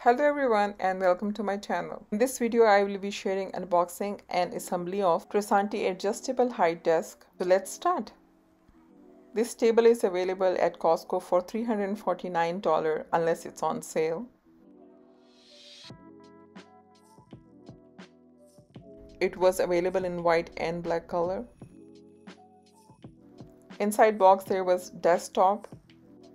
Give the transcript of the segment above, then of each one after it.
Hello everyone and welcome to my channel. In this video I will be sharing unboxing and assembly of Tresanti adjustable height desk. So let's start. This table is available at Costco for $349 unless it's on sale. It was available in white and black color. Inside box there was desktop,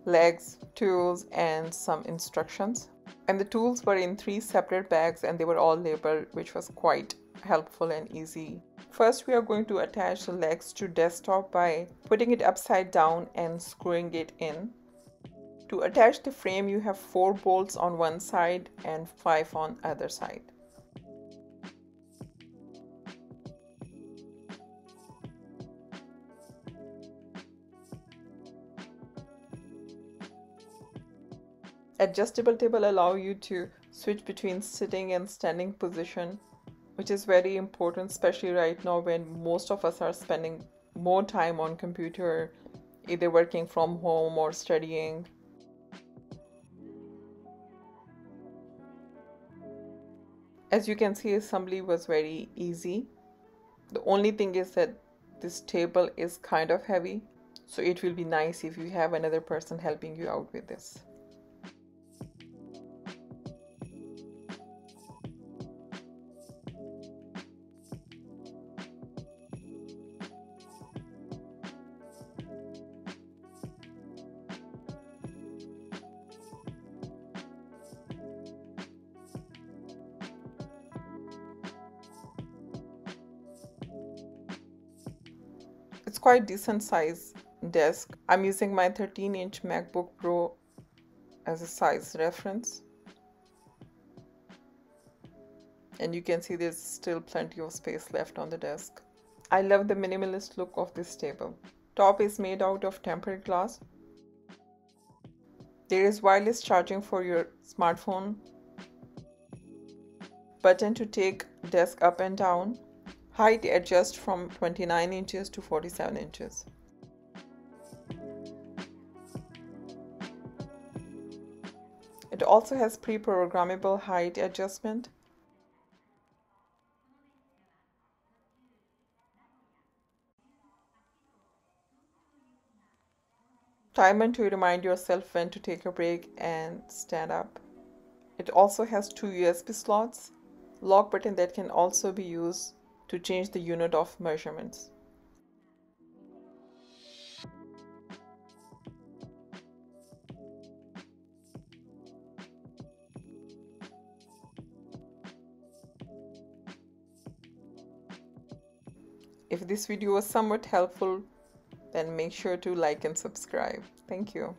legs, tools and some instructions. And the tools were in 3 separate bags and they were all labeled, which was quite helpful and easy. First we are going to attach the legs to desktop by putting it upside down and screwing it in. To attach the frame you have 4 bolts on one side and 5 on other side. Adjustable table allow you to switch between sitting and standing position, which is very important, especially right now when most of us are spending more time on computer, either working from home or studying. As you can see, assembly was very easy. The only thing is that this table is kind of heavy, so it will be nice if you have another person helping you out with this. It's quite decent size desk. I'm using my 13-inch MacBook Pro as a size reference. And you can see there's still plenty of space left on the desk. I love the minimalist look of this table. Top is made out of tempered glass. There is wireless charging for your smartphone. Button to take desk up and down. Height adjust from 29 inches to 47 inches. It also has pre-programmable height adjustment. Timer to remind yourself when to take a break and stand up. It also has 2 USB slots. Lock button that can also be used to change the unit of measurements. If this video was somewhat helpful, then make sure to like and subscribe. Thank you.